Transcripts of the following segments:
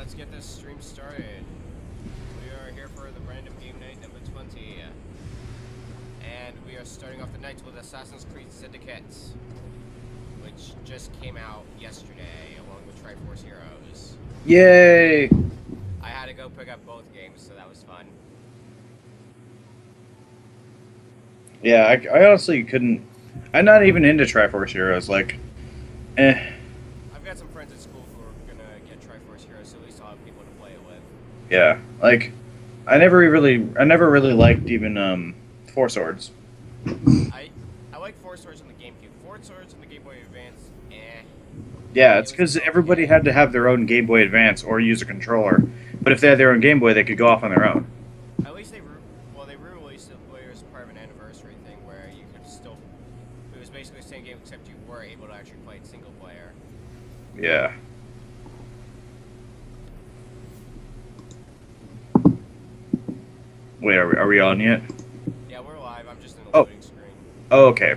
let's get this stream started. We are here for the random game night number 20. And we are starting off the night with Assassin's Creed Syndicate, which just came out yesterday, along with Triforce Heroes. Yay! I had to go pick up both games, so that was fun. Yeah, I honestly couldn't... I'm not even into Triforce Heroes, like... I've got some friends at school who are gonna get Triforce Heroes, so at least I'll have people to play it with. Yeah, like... I never really liked even, Four Swords. I like Four Swords on the GameCube. Four Swords on the Game Boy Advance, Yeah, it's because everybody had to have their own Game Boy Advance or use a controller. But if they had their own Game Boy, they could go off on their own. At least they re-released it later as part of an anniversary thing where you could still... It was basically the same game except you were able to actually play it single player. Yeah. Wait, are we on yet? Yeah, we're live. I'm just in the loading screen. Oh, okay.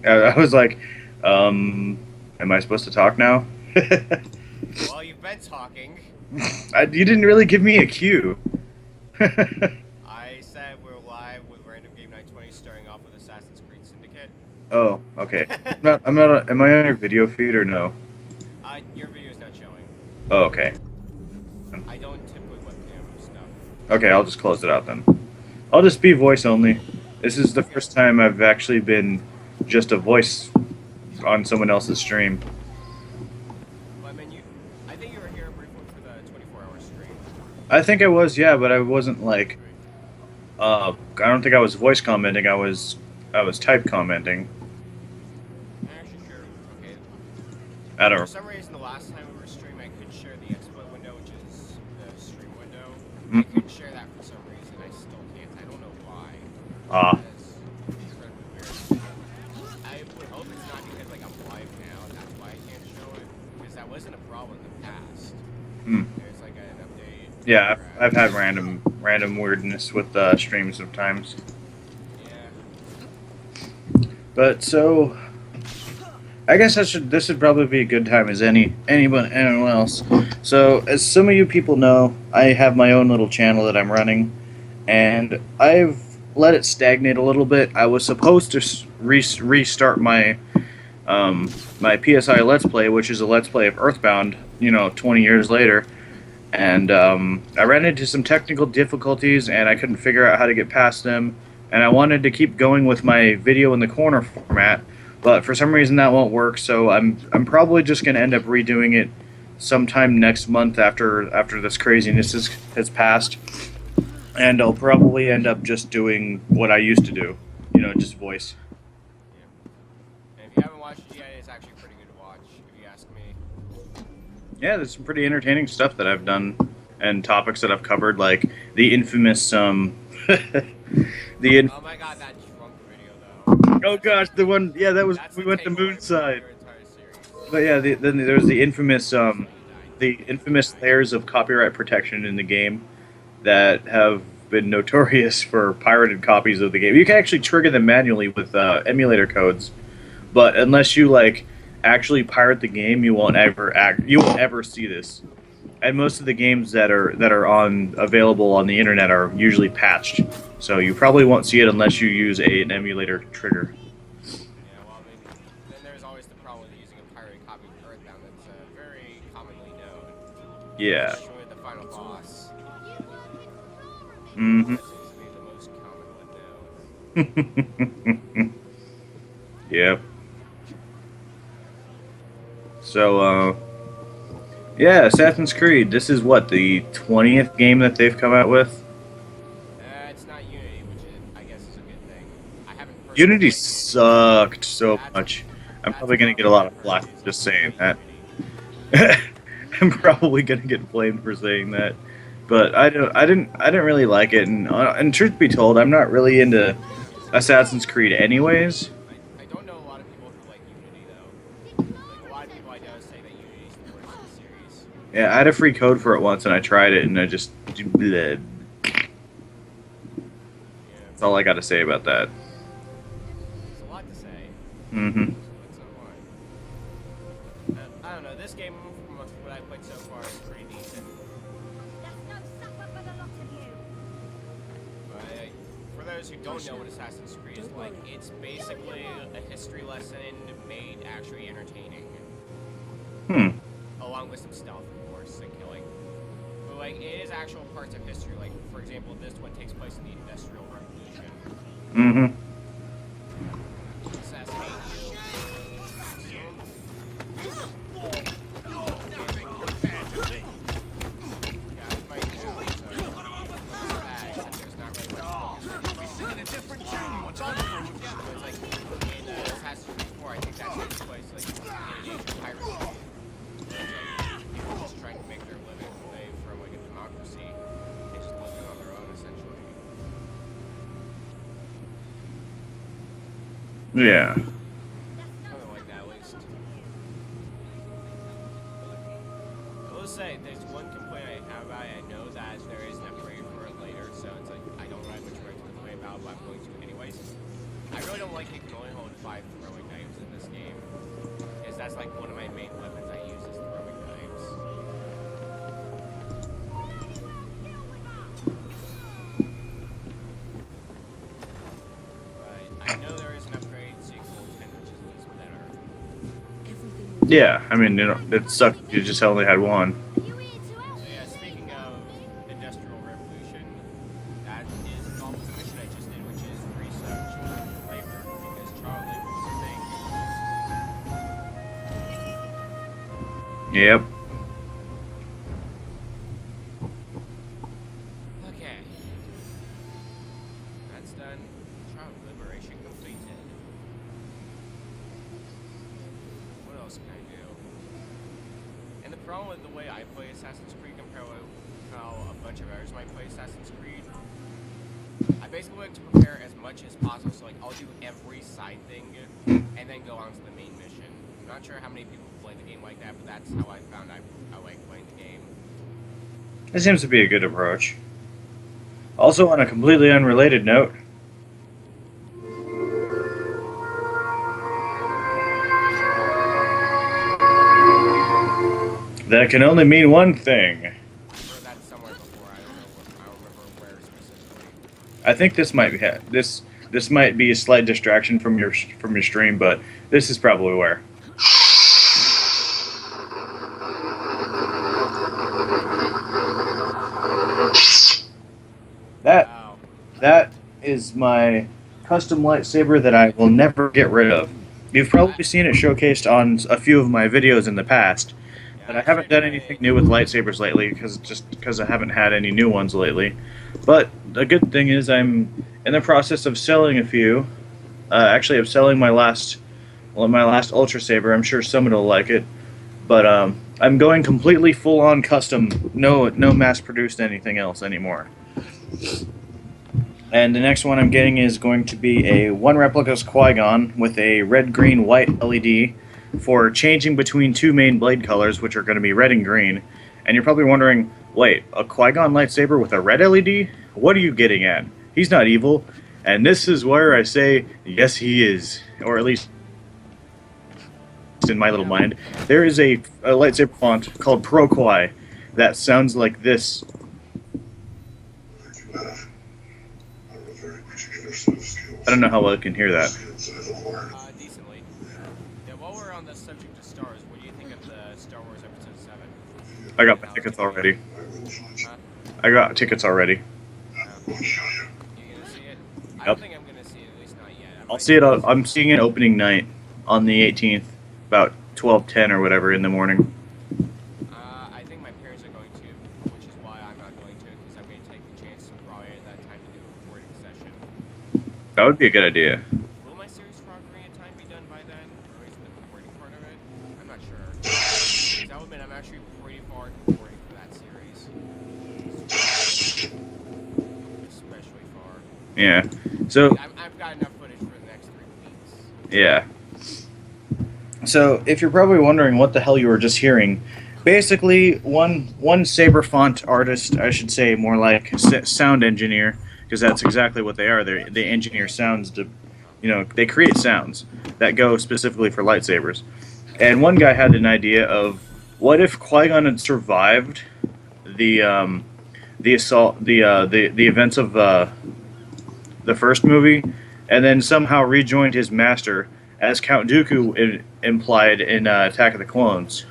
I was like, am I supposed to talk now? Well, you've been talking. You didn't really give me a cue. I said we're live with Random Game Night 20 starting off with Assassin's Creed Syndicate. Oh, okay. Am I on your video feed or no? Your video is not showing. Oh, okay. I don't typically webcam stuff. Okay, I'll just close it out then. I'll just be voice only. This is the first time I've actually been just a voice on someone else's stream. Well, I mean, I think you were here briefly for the 24-hour stream. I think I was, yeah, but I wasn't like... I don't think I was voice commenting, I was type commenting. Actually, sure. Okay. I don't For some reason, the last time we were streaming, I couldn't share the exploit window, which is the stream window. I couldn't share that for some reason. I still can't. I don't know why. That's incredibly weird. I would hope it's not because like I'm live now, and that's why I can't show it. Because that wasn't a problem in the past. There's like an update. Yeah, I've had random weirdness with streams sometimes. Yeah. But so, I guess this should probably be a good time as anyone else. So, as some of you people know, I have my own little channel that I'm running, and I've let it stagnate a little bit. I was supposed to restart my my PSI Let's Play, which is a Let's Play of Earthbound, 20 years later. And I ran into some technical difficulties, and I couldn't figure out how to get past them. And I wanted to keep going with my video in the corner format, but for some reason that won't work. So I'm probably just going to end up redoing it sometime next month after this craziness has passed. And I'll probably end up just doing what I used to do, just voice. Yeah. And if you haven't watched it yet, it's actually pretty good to watch, if you ask me. Yeah, there's some pretty entertaining stuff that I've done and topics that I've covered, like the infamous Oh my god, that drunk video though. Oh gosh, the one, yeah, that was, we went to Moonside. But yeah, then there's the infamous layers of copyright protection in the game that have been notorious for pirated copies of the game. You can actually trigger them manually with emulator codes, but unless you actually pirate the game, you won't ever see this. And most of the games that are available on the internet are usually patched, so you probably won't see it unless you use an emulator trigger. Yeah, well, then there's always the problem with using a pirated copy of Earthbound that's very commonly known. Yeah. Destroy the final boss. Mm-hmm. That seems to be the most common one known. Yep. So, yeah, Assassin's Creed. This is what, the 20th game that they've come out with? It's not Unity, which I guess is a good thing. I haven't Unity sucked so much. I'm probably gonna get a lot of flack for just saying that. I'm probably gonna get blamed for saying that, but I didn't really like it. And truth be told, I'm not really into Assassin's Creed, anyways. I don't know a lot of people who like Unity though. Like a lot of people I know say that Unity is the worst in the series. Yeah, I had a free code for it once, and I tried it, and I just bleh. That's all I got to say about that. There's a lot to say. Mm-hmm. It's not one. I don't know. This game, from what I played so far, is pretty decent. guys who don't know what Assassin's Creed is like, it's basically a history lesson made actually entertaining. Along with some stealth, of course, and killing. But like, it is actual parts of history. Like, for example, this one takes place in the Industrial Revolution. Assassinate you. Yeah. Something like that, at least. I will say, there's one complaint I have about it. I know that there is an upgrade for it later, so it's like, I don't have much right to complain about, but I'm going to anyways. I really don't like you can only hold 5 throwing knives in this game. Because that's like one of my main weapons I use is throwing knives. I know there is an upgrade, so you can hold 10, which is at least better. Yeah, I mean, you know, it sucked. You just only had one. So yeah, speaking of Industrial Revolution, that is almost the mission I just did, which is research labor, because child labor is a thing. Yep. Okay. That's done. Child liberation completed. What else can I do? And the problem with the way I play Assassin's Creed compared to how a bunch of others might play Assassin's Creed, I basically like to prepare as much as possible, so like I'll do every side thing and then go on to the main mission. I'm not sure how many people play the game like that, but that's how I found I like playing the game. It seems to be a good approach. Also, on a completely unrelated note, that can only mean one thing. I've heard that somewhere before. I don't remember where specifically. I think this might be this might be a slight distraction from your stream, but this is probably where. That is my custom lightsaber that I will never get rid of. You've probably seen it showcased on a few of my videos in the past, but I haven't done anything new with lightsabers lately because I haven't had any new ones lately. But the good thing is I'm in the process of selling a few. Actually, I'm selling my last Ultra Saber. I'm sure someone will like it, but I'm going completely full-on custom. No mass-produced anything else anymore. And the next one I'm getting is going to be a one replica's Qui-Gon with a red, green, white LED for changing between two main blade colors, which are going to be red and green. And you're probably wondering, wait, a Qui-Gon lightsaber with a red LED? What are you getting at? He's not evil. And this is where I say, yes, he is. Or at least in my little mind. There is a lightsaber font called Pro Qui that sounds like this. I don't know how well I can hear that. Decently. Yeah, while we're on the subject of stars, what do you think of the Star Wars Episode 7? I got my tickets already. Huh? I got tickets already. You gonna see it? I don't think I'm gonna see it, at least not yet. I'll see it. I'm seeing it opening night on the 18th, about 12:10 or whatever in the morning. I think my parents are going to, which is why I'm not going to, because I'm going to take the chance to probably at that time to do a recording session. That would be a good idea. Will my series for Ocarina of Time be done by then, or is the recording part of it? I'm not sure. Because I will admit, I'm actually pretty far in recording for that series. Especially far. Yeah. So. I've got enough footage for the next 3 weeks. Yeah. So, if you're probably wondering what the hell you were just hearing, basically, one Saber font artist, I should say, more like sound engineer, because that's exactly what they are. They engineer sounds to, they create sounds that go specifically for lightsabers. And one guy had an idea of, what if Qui-Gon had survived the assault, the events of the first movie, and then somehow rejoined his master, as Count Dooku implied in Attack of the Clones.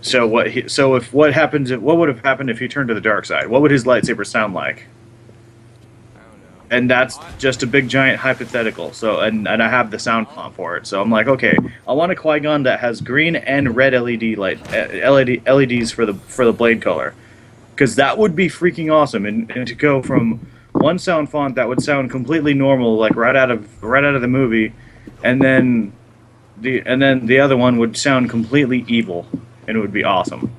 So what would have happened if he turned to the dark side? What would his lightsaber sound like? I don't know. And that's just a big giant hypothetical. So and I have the sound font for it. So I'm like, okay, I want a Qui-Gon that has green and red LEDs for the blade color, because that would be freaking awesome. And to go from one sound font that would sound completely normal, like right out of the movie, and then the other one would sound completely evil, and it would be awesome.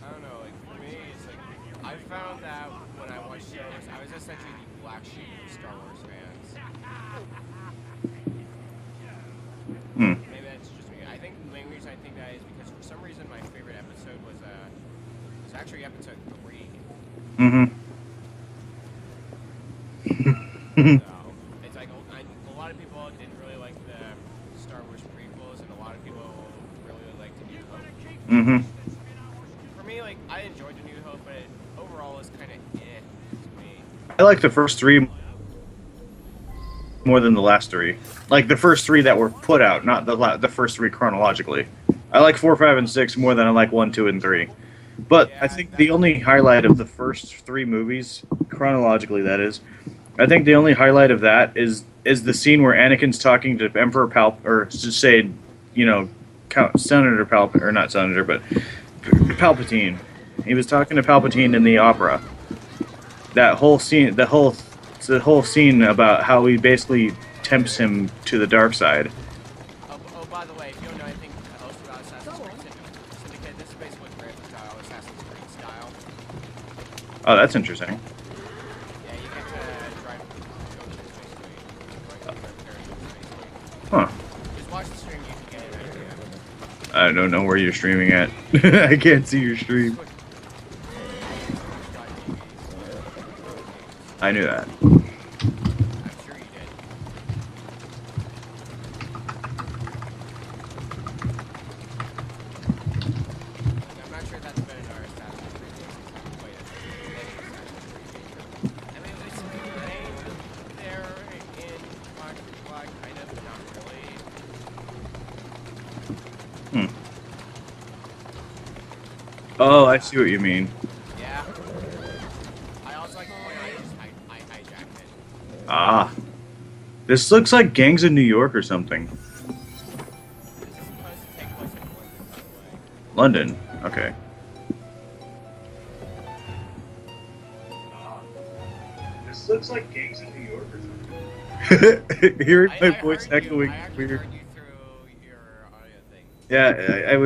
I don't know. Like for me, it's like I found that when I watched shows, I was essentially the black sheep of Star Wars fans. Hmm. Maybe that's just me. I think the main reason I think that is because for some reason my favorite episode was actually episode 3. Mm-hmm. So it's like a lot of people didn't really like the Star Wars prequels, and a lot of people really liked the New Hope. Mm-hmm. For me, like I enjoyed the New Hope, but overall it's kind of to me. I like the first 3 more than the last 3. Like the first 3 that were put out, not the first 3 chronologically. I like 4, 5, and 6 more than I like 1, 2, and 3. But I think the only highlight of the first 3 movies, chronologically that is, I think the only highlight of that is the scene where Anakin's talking to Emperor or to say, Senator Palpatine, or not Senator, but Palpatine. He was talking to Palpatine in the opera. That whole scene, the whole scene about how he basically tempts him to the dark side. Oh, by the way, if you don't know anything else about Assassin's Creed Syndicate, this is basically Grand style, Assassin's Creed style. Oh, that's interesting. Yeah, you get to drive basically. Huh. Just watch the stream, you can get an idea. I don't know where you're streaming at. I can't see your stream. I knew that. I'm sure you did. I'm not sure that's been in our Assassin's Creed games. Wait, I mean, it's contained there in Project Black, kind of, but not really. Oh, I see what you mean. Yeah. I also like the point I hijacked it. Ah. This looks like Gangs of New York or something. This is supposed to take place in London, by the way. London. Okay. This looks like Gangs of New York or something. Hearing my voice echoing I actually weird. heard you through your audio thing. Yeah, I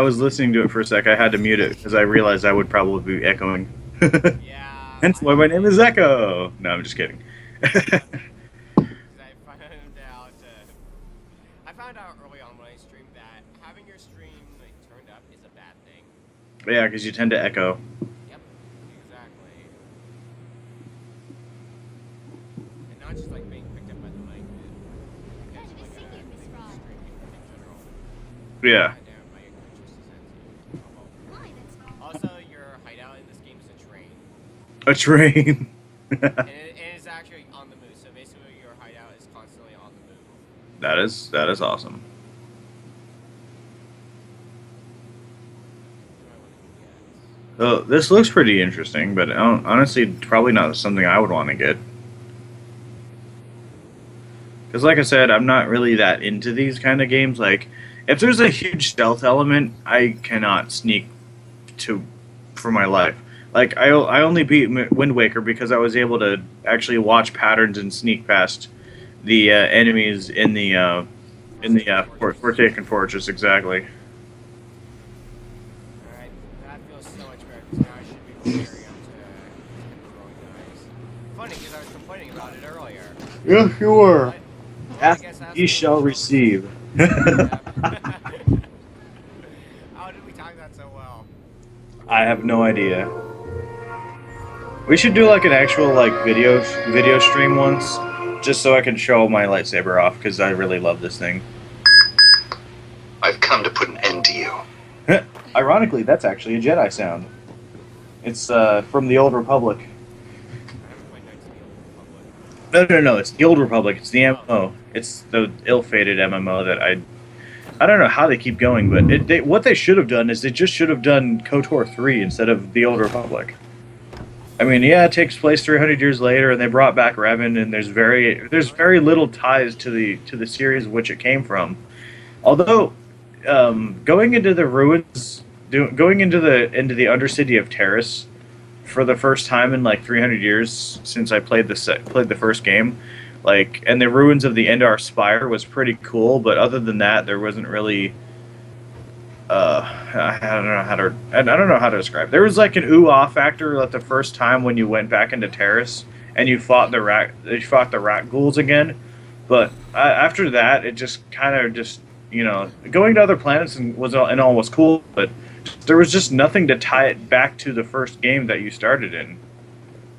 was listening to it for a sec. I had to mute it because I realized I would probably be echoing. Yeah. Hence why my name is Echo. No, I'm just kidding. I found out early on when I streamed that having your stream like turned up is a bad thing. Yeah, because you tend to echo. Yep, exactly. And not just like being picked up by the mic, but because like thing with streaming in general. Yeah. Goddamn, my interest is sensitive. Also, your hideout in this game is a train. A train. And it's actually on the move, so basically your hideout is constantly on the move. That is awesome. Oh, this looks pretty interesting, but honestly, probably not something I would want to get. Because, like I said, I'm not really that into these kind of games. Like, if there's a huge stealth element, I cannot sneak for my life. Like, I only beat Wind Waker because I was able to actually watch patterns and sneak past the enemies in the Forsaken Fortress. Exactly. Alright, that feels so much better because now I should be very up to growing guys. Funny because I was complaining about it earlier. Yeah, you were. But, Ask, ye shall receive. How did we time that so well? I have no idea. We should do like an actual like video stream once, just so I can show my lightsaber off because I really love this thing. I've come to put an end to you. Ironically, that's actually a Jedi sound. It's from the Old Republic. I haven't played Knights of the Old Republic. No, no, no. It's the Old Republic. It's the MMO. It's the ill-fated MMO that I don't know how they keep going, but what they should have done is they just should have done KOTOR 3 instead of the Old Republic. I mean, yeah, it takes place 300 years later, and they brought back Revan, and there's very little ties to the series which it came from. Although, going into the ruins, going into the Undercity of Terrace for the first time in like 300 years since I played the first game, like, and the ruins of the Endar Spire was pretty cool. But other than that, there wasn't really. I don't know how to describe. There was like an ooh ah factor like the first time when you went back into Terrace and you fought the rat ghouls again. But after that, it just kind of just going to other planets and all was cool, but there was just nothing to tie it back to the first game that you started in.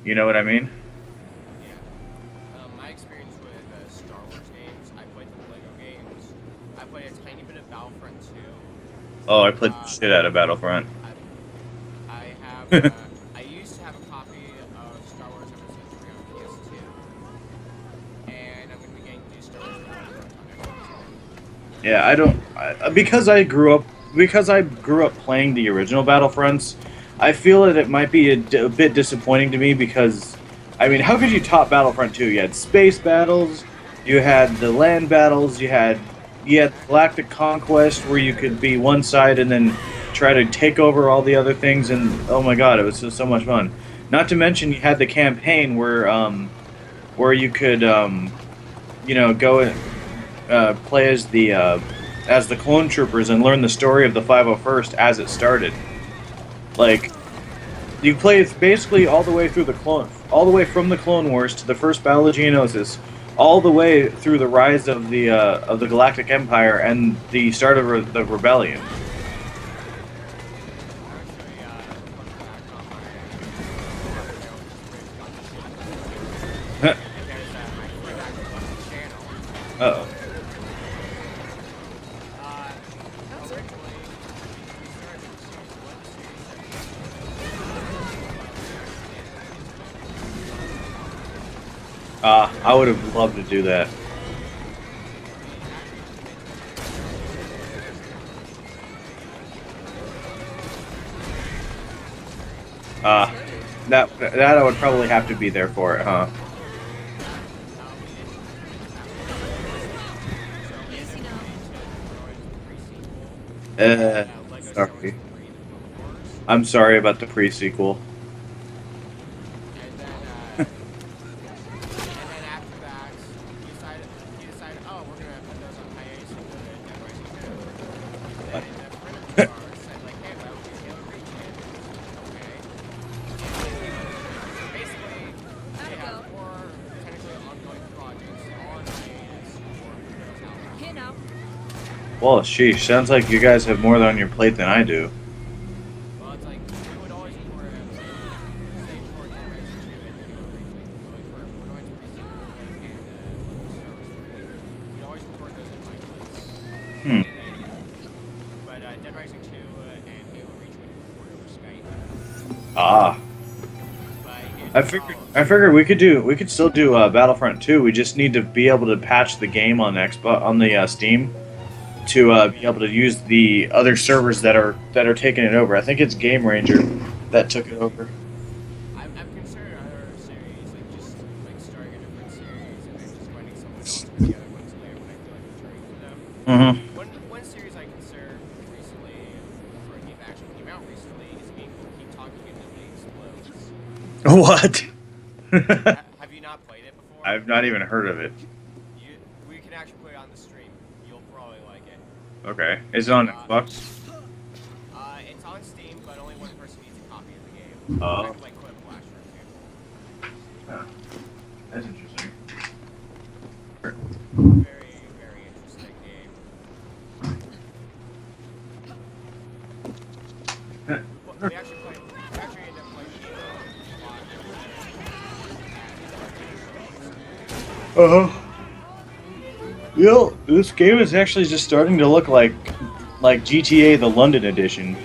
You know what I mean? Yeah. My experience with Star Wars games, I played the Lego games. I played a tiny bit of Battlefront 2. Oh, I played the shit out of Battlefront. I have. I used to have a copy of Star Wars Episode 3 on PS2, and I'm going to be getting new Star Wars Battlefront on Xbox. Yeah, I don't because I grew up playing the original Battlefronts. I feel that it might be a bit disappointing to me because, I mean, how could you top Battlefront 2? You had space battles, you had the land battles, you had Galactic Conquest where you could be one side and then try to take over all the other things, and oh my god, it was just so much fun. Not to mention you had the campaign where you could go and play as the clone troopers and learn the story of the 501st as it started. Like, you play basically all the way from the Clone Wars to the first Battle of Geonosis, all the way through the rise of the Galactic Empire and the start of the rebellion. Uh-oh. I would have loved to do that. That I would probably have to be there for it, huh? Sorry. I'm sorry about the pre-sequel. And then after that, you decided, oh, we're gonna put those on hiatus and go to Dead Rising 2. And then a friend of ours said, like, hey, why don't we do Halo Reach? Okay. So basically, they have 4 technically ongoing projects on hiatus for You know. Well, sheesh, sounds like you guys have more on your plate than I do. Well, it's like, we would always record a say for Dead Rising 2 and Halo Reach. We're going to resume and Star Wars 3. We always record those in my place. But Dead Rising 2 and Halo Reach we record over Skype. Ah. But I figured we could still do Battlefront 2. We just need to be able to patch the game on the Steam to be able to use the other servers that are taking it over. I think it's Game Ranger that took it over. I've considered other series, like just like starting a different series and then just finding someone else for the other ones later when I feel like returning to them. Mm-hmm. One series I considered recently, for a game that actually came out recently, is a game called Keep Talking and Nobody Explodes. What? Have you not played it before? I've not even heard of it. We can actually play it on the stream. You'll probably like it. Okay. Is it on Xbox? It's on Steam, but only one person needs a copy of the game. Oh. I can play Clip Flash for Huh. That's interesting. Very, very interesting game. Well, we actually ended up playing a lot. Uh-huh. This game is actually just starting to look like GTA, the London edition.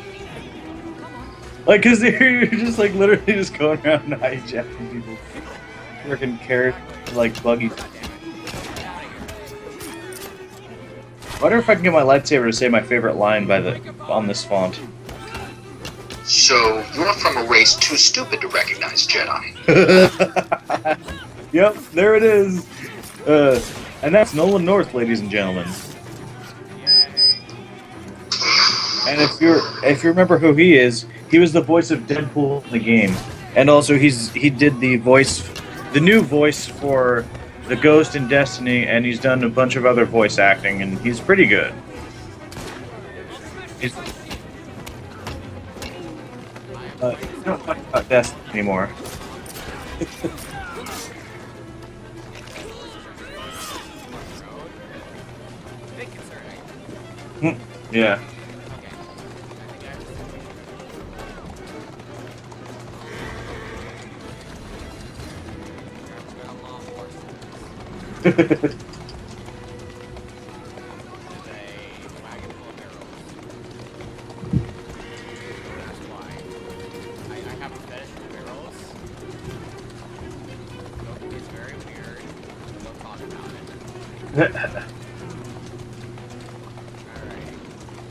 Like, cause you're just like literally just going around and hijacking people. freaking carrot like buggy. God damn it. Get out of here. I wonder if I can get my lightsaber to say my favorite line by on this font. So, you're from a race too stupid to recognize Jedi. Yep, there it is. And that's Nolan North, ladies and gentlemen. Yay. And if you remember who he is, he was the voice of Deadpool in the game, and also he did the new voice for the Ghost in Destiny, and he's done a bunch of other voice acting, and he's pretty good. He's, we don't talk about Destiny anymore. Big concerning. Yeah. Okay. I think I have to unlock horses. There's a wagon full of barrels. That's why. I have a fetish for barrels. It's very weird. Don't talk about it. Alright.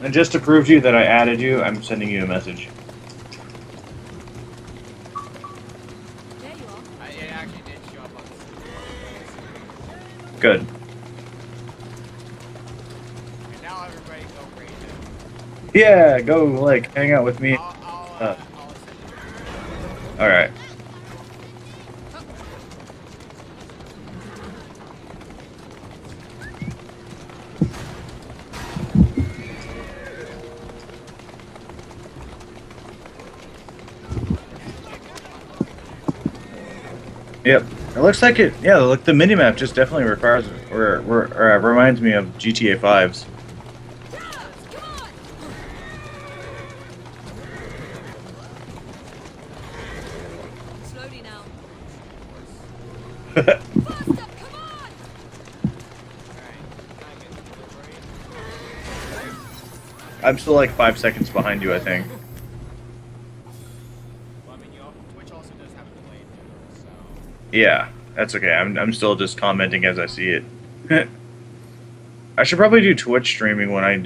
And just to prove to you that I added you, I'm sending you a message. There you are. It actually did show up on the Good. And now everybody go raid him. Yeah, go like hang out with me. I'll send it. All right. Yep. It looks like it. Yeah, look, the minimap just definitely requires or reminds me of GTA 5's. Slowly now. Alright, Faster, come on! can I get the delivery? I'm still like 5 seconds behind you, I think. Well, I mean, Twitch also does have a delay too, so. Yeah, that's okay. I'm still just commenting as I see it. I should probably do Twitch streaming when I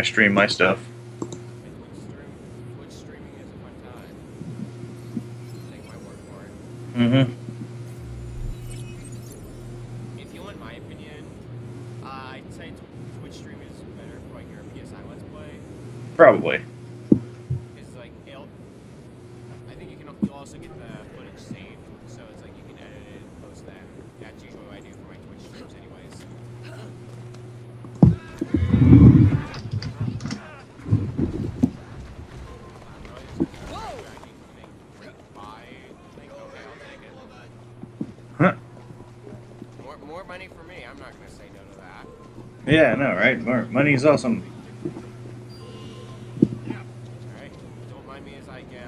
stream my stuff. Twitch streaming is a fun time. Take my word for it. Mm-hmm. If you want my opinion, I'd say Twitch stream is better for like your PSI Let's Play. Probably. It's like I think you'll also get the footage saved, so it's like you can edit it and post that. That's usually what I do for my Twitch streams, anyways. Huh. More money for me. I'm not gonna say no to that. Yeah, no, right? More money is awesome. Alright, don't mind me as I get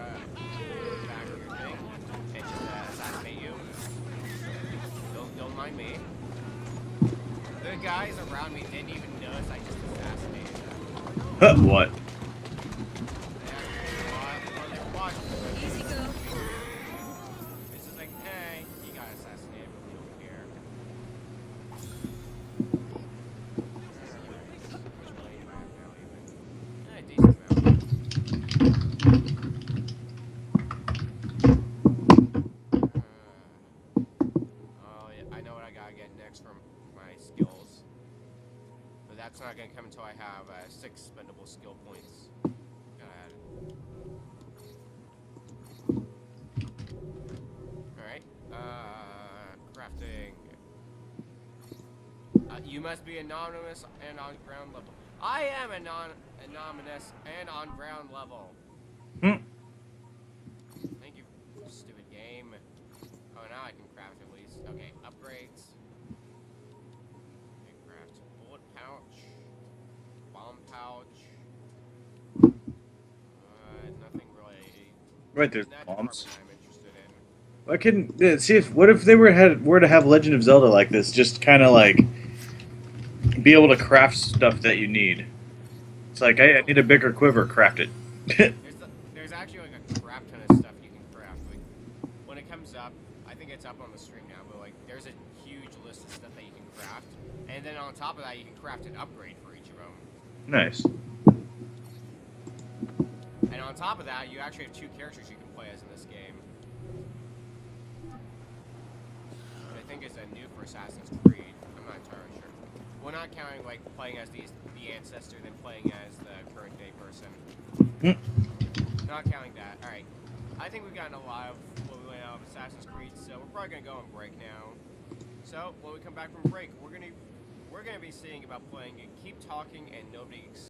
back to your thing and just assassinate you. Don't mind me. The guys around me didn't even notice I just assassinated them. What? They watched me. Easy go. It's just like, hey, you got assassinated, but we don't care. Which blade do I have now, even? Decent amount. Oh, yeah, I know what I gotta get next from my skills. But that's not gonna come until I have 6 spendable skill points. Gotta add it. Alright, crafting. You must be anonymous and on ground level. I am anonymous and on ground level. Hmm. Thank you, stupid game. Oh, now I can craft at least. Okay, upgrades. Okay, craft bullet pouch. Bomb pouch. Nothing really. Right, there's That bombs. department I'm interested in. I can see if what if they were to have Legend of Zelda like this, just kind of like be able to craft stuff that you need. It's like I need a bigger quiver, craft it. There's actually like a crap ton of stuff you can craft. Like when it comes up, I think it's up on the stream now, but like, there's a huge list of stuff that you can craft, and then on top of that, you can craft an upgrade for each of them. Nice. And on top of that, you actually have 2 characters you can play as in this game. Which I think is a new for Assassin's Creed. I'm not entirely sure. We're not counting like playing as the ancestor, then playing as the current day person. Not counting that. All right. I think we've gotten a lot of what we went out of Assassin's Creed, so we're probably gonna go on break now. So when we come back from break, we're gonna be seeing about playing Keep Talking and Nobody